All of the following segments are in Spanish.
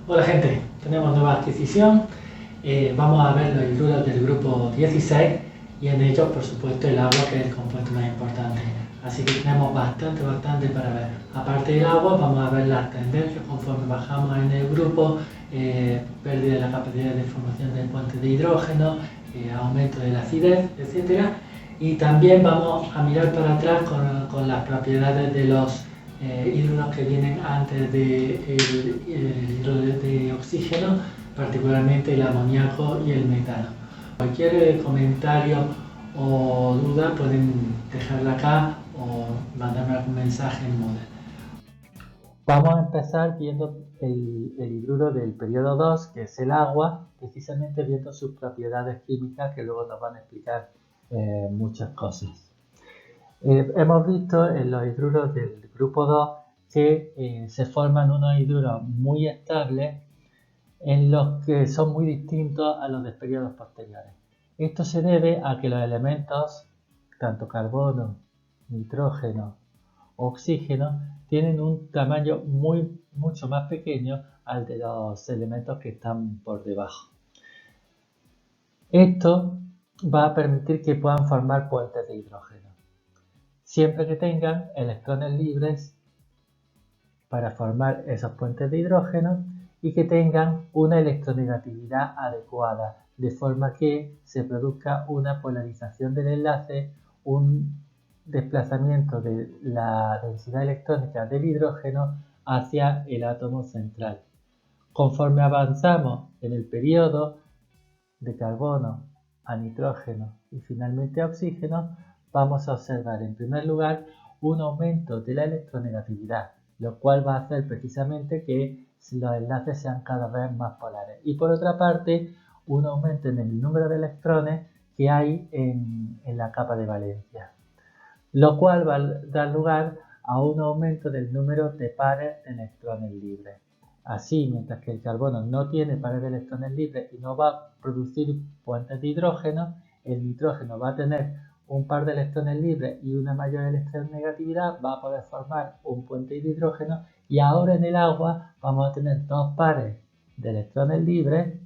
Hola gente, tenemos nueva adquisición. Vamos a ver los hidruros del grupo 16 y en ellos por supuesto el agua, que es el compuesto más importante. Así que tenemos bastante para ver. Aparte del agua vamos a ver las tendencias conforme bajamos en el grupo, pérdida de la capacidad de formación de puentes de hidrógeno, aumento de la acidez, etc. Y también vamos a mirar para atrás con las propiedades de los hidruros que vienen antes del hidruro de oxígeno, particularmente el amoníaco y el metano. Cualquier comentario o duda pueden dejarla acá o mandarme algún mensaje en Moodle. Vamos a empezar viendo el hidruro del periodo 2, que es el agua, precisamente viendo sus propiedades químicas que luego nos van a explicar muchas cosas. Hemos visto en los hidruros del grupo 2 que se forman unos hidruros muy estables en los que son muy distintos a los de periodos posteriores. Esto se debe a que los elementos, tanto carbono, nitrógeno, oxígeno, tienen un tamaño mucho más pequeño al de los elementos que están por debajo. Esto va a permitir que puedan formar puentes de hidrógeno, siempre que tengan electrones libres para formar esos puentes de hidrógeno y que tengan una electronegatividad adecuada, de forma que se produzca una polarización del enlace, un desplazamiento de la densidad electrónica del hidrógeno hacia el átomo central. Conforme avanzamos en el periodo de carbono a nitrógeno y finalmente a oxígeno, vamos a observar en primer lugar un aumento de la electronegatividad, lo cual va a hacer precisamente que los enlaces sean cada vez más polares. Y por otra parte, un aumento en el número de electrones que hay en la capa de valencia, lo cual va a dar lugar a un aumento del número de pares de electrones libres. Así, mientras que el carbono no tiene pares de electrones libres y no va a producir puentes de hidrógeno, el nitrógeno va a tener un par de electrones libres y una mayor electronegatividad, va a poder formar un puente de hidrógeno, y ahora en el agua vamos a tener dos pares de electrones libres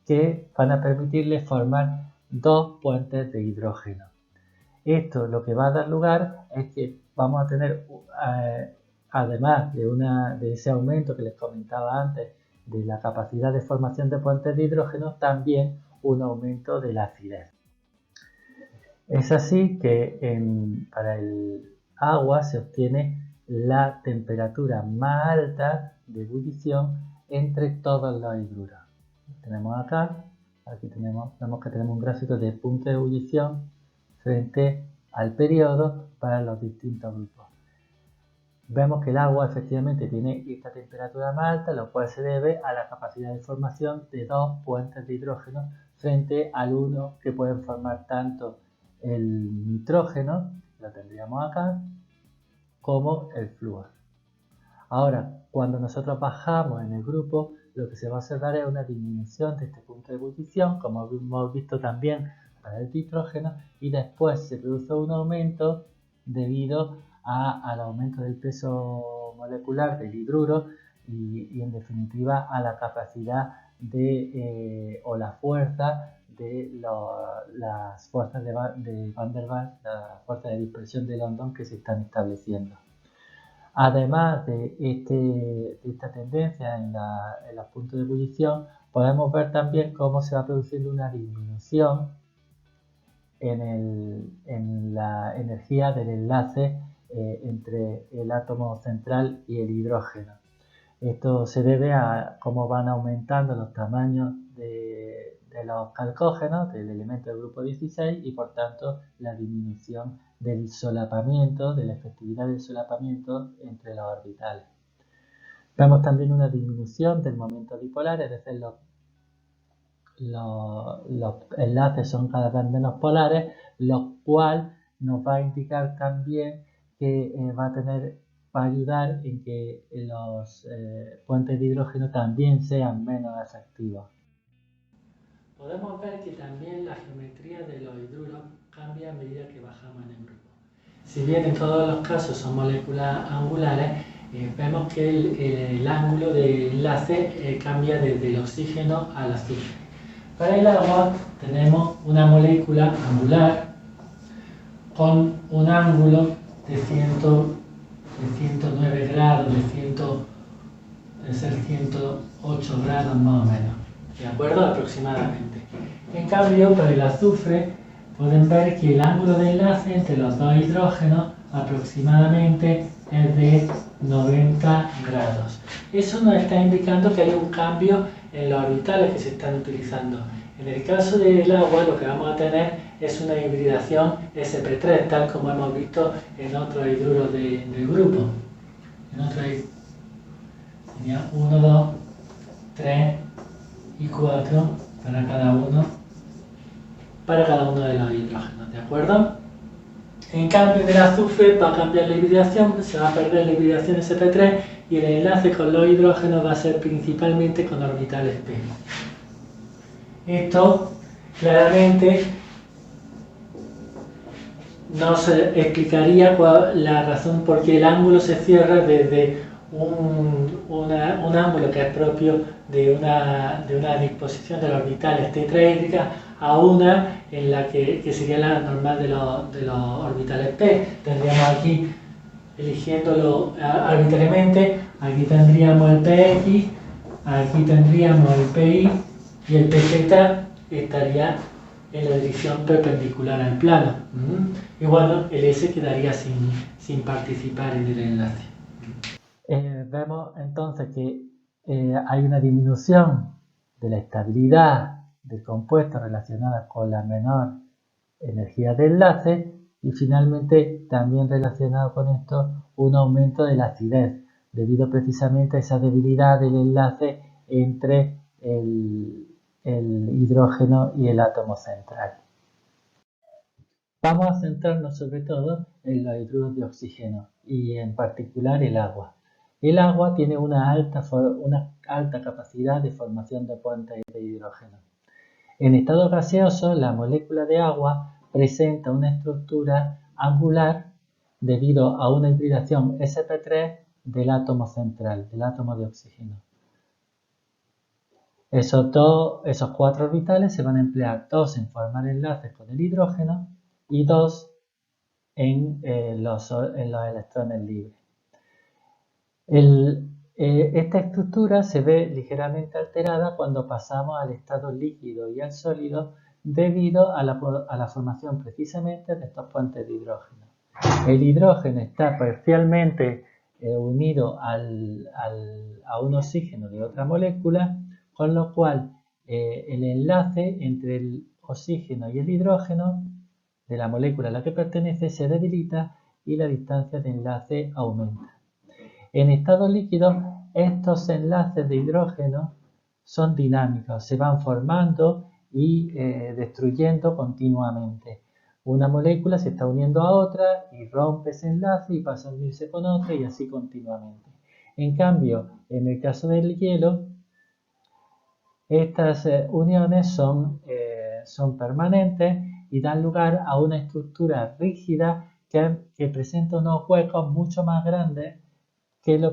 que van a permitirle formar dos puentes de hidrógeno. Esto lo que va a dar lugar es que vamos a tener, además de ese aumento que les comentaba antes de la capacidad de formación de puentes de hidrógeno, también un aumento de la acidez. Es así que para el agua se obtiene la temperatura más alta de ebullición entre todos los hidruros. Tenemos acá, vemos que tenemos un gráfico de punto de ebullición frente al periodo para los distintos grupos. Vemos que el agua efectivamente tiene esta temperatura más alta, lo cual se debe a la capacidad de formación de dos puentes de hidrógeno frente al uno que pueden formar tanto el nitrógeno, lo tendríamos acá, como el flúor. Ahora, cuando nosotros bajamos en el grupo, lo que se va a observar es una disminución de este punto de ebullición, como hemos visto también para el nitrógeno, y después se produce un aumento debido al aumento del peso molecular del hidruro y en definitiva a la capacidad o la fuerza de las fuerzas de Van der Waals, la fuerza de dispersión de London que se están estableciendo. Además de esta tendencia en los puntos de ebullición, podemos ver también cómo se va produciendo una disminución en la energía del enlace entre el átomo central y el hidrógeno. Esto se debe a cómo van aumentando los tamaños de los calcógenos del elemento del grupo 16 y por tanto la disminución del solapamiento, de la efectividad del solapamiento entre los orbitales. Vemos también una disminución del momento dipolar, es decir, los enlaces son cada vez menos polares, lo cual nos va a indicar también que va a ayudar en que los puentes de hidrógeno también sean menos efectivos. Podemos ver que también la geometría de los hidruros cambia a medida que bajamos en el grupo. Si bien en todos los casos son moléculas angulares, vemos que el ángulo de enlace cambia desde el oxígeno al azufre. Para el agua tenemos una molécula angular con un ángulo de 109 grados, de ser 108 grados más o menos, ¿de acuerdo? Aproximadamente. En cambio, para el azufre, pueden ver que el ángulo de enlace entre los dos hidrógenos aproximadamente es de 90 grados. Eso nos está indicando que hay un cambio en los orbitales que se están utilizando. En el caso del agua, lo que vamos a tener es una hibridación sp3, tal como hemos visto en otros hidruros del grupo. En otros sería 1, 2, 3 y 4 para cada uno de los hidrógenos, ¿de acuerdo? En cambio, en el azufre va a cambiar la hibridación, se va a perder la hibridación sp3 y el enlace con los hidrógenos va a ser principalmente con orbitales p. Esto claramente nos explicaría la razón por qué el ángulo se cierra desde un ángulo que es propio de una disposición de los orbitales tetraédricas a una en la que sería la normal de los orbitales p. Tendríamos aquí, eligiéndolo arbitrariamente, aquí tendríamos el px, aquí tendríamos el pi y el pz estaría en la dirección perpendicular al plano. Y bueno, el S quedaría sin participar en el enlace. Vemos entonces que hay una disminución de la estabilidad del compuesto relacionada con la menor energía de enlace y finalmente también relacionado con esto un aumento de la acidez debido precisamente a esa debilidad del enlace entre el hidrógeno y el átomo central. Vamos a centrarnos sobre todo en los hidruros de oxígeno y en particular el agua. El agua tiene una alta capacidad de formación de puentes de hidrógeno. En estado gaseoso, la molécula de agua presenta una estructura angular debido a una hibridación sp3 del átomo central, del átomo de oxígeno. Esos cuatro orbitales se van a emplear, dos en formar enlaces con el hidrógeno y dos en los electrones libres. Esta estructura se ve ligeramente alterada cuando pasamos al estado líquido y al sólido debido a la formación precisamente de estos puentes de hidrógeno. El hidrógeno está parcialmente unido a un oxígeno de otra molécula, con lo cual el enlace entre el oxígeno y el hidrógeno de la molécula a la que pertenece se debilita y la distancia de enlace aumenta. En estado líquido, estos enlaces de hidrógeno son dinámicos, se van formando y destruyendo continuamente. Una molécula se está uniendo a otra y rompe ese enlace y pasa a unirse con otra y así continuamente. En cambio, en el caso del hielo, estas uniones son permanentes y dan lugar a una estructura rígida que presenta unos huecos mucho más grandes que las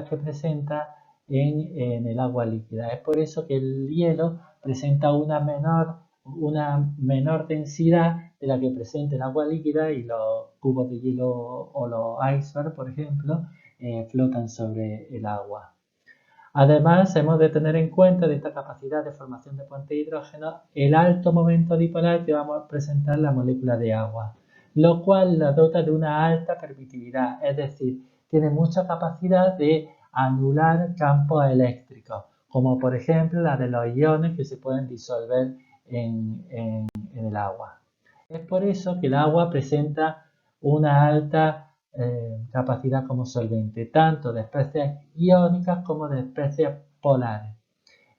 que presenta en el agua líquida. Es por eso que el hielo presenta una menor densidad de la que presenta el agua líquida y los cubos de hielo o los icebergs, por ejemplo, flotan sobre el agua. Además, hemos de tener en cuenta de esta capacidad de formación de puentes de hidrógeno el alto momento dipolar que vamos a presentar la molécula de agua, lo cual la dota de una alta permitividad, es decir, tiene mucha capacidad de anular campos eléctricos, como por ejemplo la de los iones que se pueden disolver en el agua. Es por eso que el agua presenta una alta capacidad como solvente, tanto de especies iónicas como de especies polares.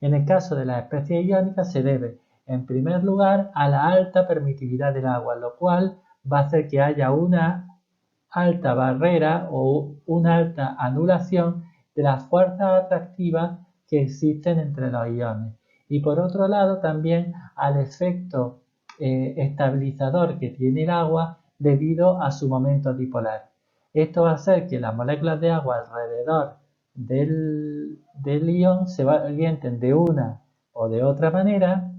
En el caso de las especies iónicas se debe, en primer lugar, a la alta permitividad del agua, lo cual va a hacer que haya una alta barrera o una alta anulación de las fuerzas atractivas que existen entre los iones. Y por otro lado, también al efecto estabilizador que tiene el agua debido a su momento dipolar. Esto va a hacer que las moléculas de agua alrededor del ion se orienten de una o de otra manera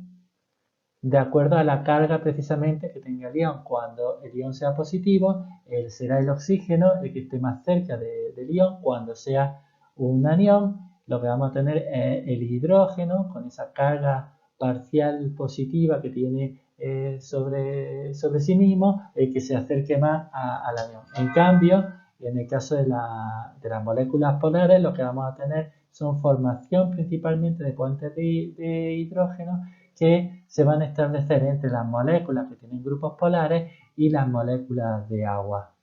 de acuerdo a la carga precisamente que tenga el ion. Cuando el ion sea positivo, será el oxígeno el que esté más cerca del ion. Cuando sea un anión, lo que vamos a tener es el hidrógeno con esa carga parcial positiva que tiene sobre sí mismo, el que se acerque más al anión. En cambio, en el caso de las moléculas polares, lo que vamos a tener son formación principalmente de puentes de hidrógeno que se van a establecer entre las moléculas que tienen grupos polares y las moléculas de agua.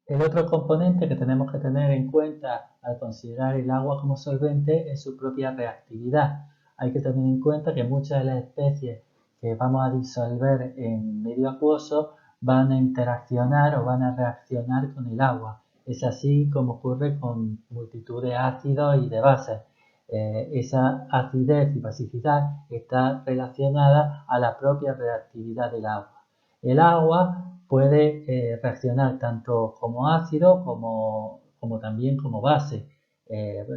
El otro componente que tenemos que tener en cuenta al considerar el agua como solvente es su propia reactividad. Hay que tener en cuenta que muchas de las especies que vamos a disolver en medio acuoso van a interaccionar o van a reaccionar con el agua. Es así como ocurre con multitud de ácidos y de bases. Esa acidez y basicidad está relacionada a la propia reactividad del agua. El agua puede reaccionar tanto como ácido como también como base.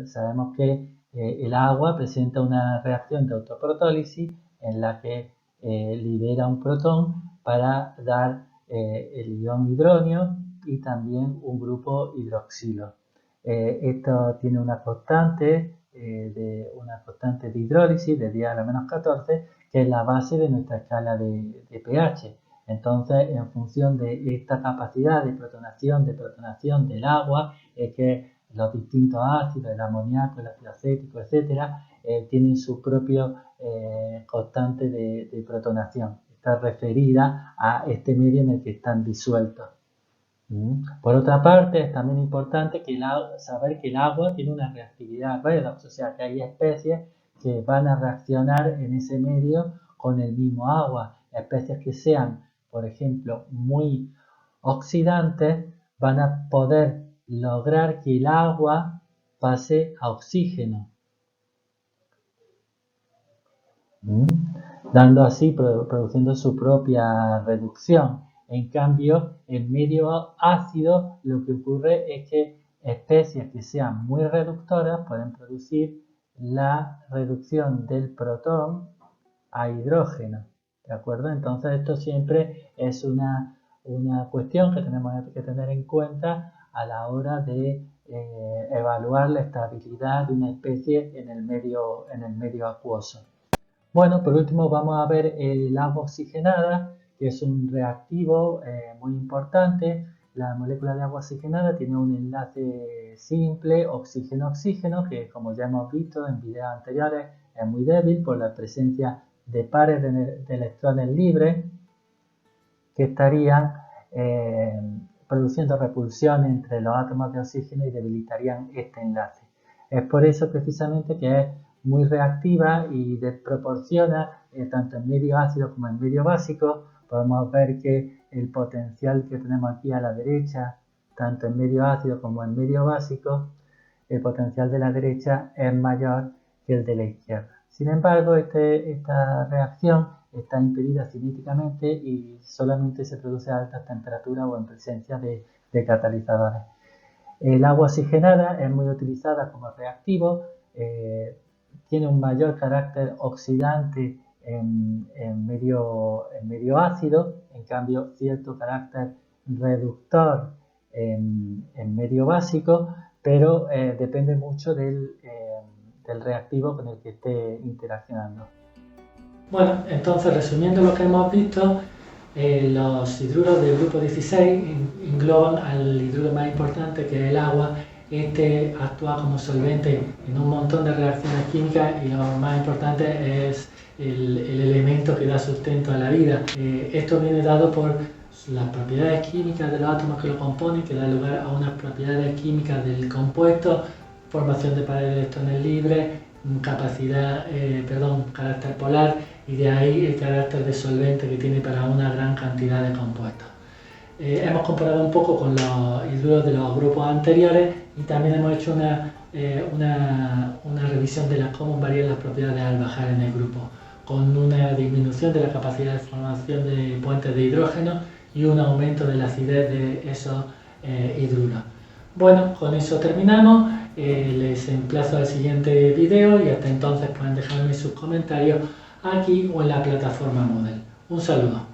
Sabemos que el agua presenta una reacción de autoprotólisis en la que libera un protón para dar el ion hidronio y también un grupo hidroxilo. Esto tiene una constante de hidrólisis de 10 a la menos 14, que es la base de nuestra escala de pH. Entonces, en función de esta capacidad de protonación del agua, es que los distintos ácidos, el amoníaco, el ácido acético, etcétera, tienen su propio constante de protonación. Está referida a este medio en el que están disueltos. Por otra parte, es también importante saber que el agua tiene una reactividad redox, o sea que hay especies que van a reaccionar en ese medio con el mismo agua. Especies que sean, por ejemplo, muy oxidantes van a poder lograr que el agua pase a oxígeno, dando así, produciendo su propia reducción. En cambio, en medio ácido lo que ocurre es que especies que sean muy reductoras pueden producir la reducción del protón a hidrógeno, ¿de acuerdo? Entonces esto siempre es una cuestión que tenemos que tener en cuenta a la hora de evaluar la estabilidad de una especie en el medio acuoso. Bueno, por último vamos a ver el agua oxigenada, que es un reactivo muy importante. La molécula de agua oxigenada tiene un enlace simple oxígeno-oxígeno, que como ya hemos visto en videos anteriores es muy débil por la presencia de pares de electrones libres que estarían produciendo repulsión entre los átomos de oxígeno y debilitarían este enlace. Es por eso precisamente que es muy reactiva y desproporciona tanto en medio ácido como en medio básico. Podemos ver que el potencial que tenemos aquí a la derecha, tanto en medio ácido como en medio básico, el potencial de la derecha es mayor que el de la izquierda. Sin embargo, esta reacción está impedida cinéticamente y solamente se produce a altas temperaturas o en presencia de catalizadores. El agua oxigenada es muy utilizada como reactivo, tiene un mayor carácter oxidante en medio ácido, en cambio cierto carácter reductor en medio básico, pero depende mucho del reactivo con el que esté interaccionando. Bueno, entonces resumiendo lo que hemos visto, los hidruros del grupo 16 engloban al hidruro más importante, que es el agua. Este actúa como solvente en un montón de reacciones químicas y lo más importante es el elemento que da sustento a la vida. Esto viene dado por las propiedades químicas de los átomos que lo componen, que da lugar a unas propiedades químicas del compuesto, formación de pares de electrones libres, carácter polar, y de ahí el carácter de solvente que tiene para una gran cantidad de compuestos. Hemos comparado un poco con los hidruros de los grupos anteriores y también hemos hecho una revisión de cómo varían las propiedades al bajar en el grupo, con una disminución de la capacidad de formación de puentes de hidrógeno y un aumento de la acidez de esos hidruros. Bueno, con eso terminamos. Les emplazo al siguiente video y hasta entonces pueden dejarme sus comentarios aquí o en la plataforma Moodle. Un saludo.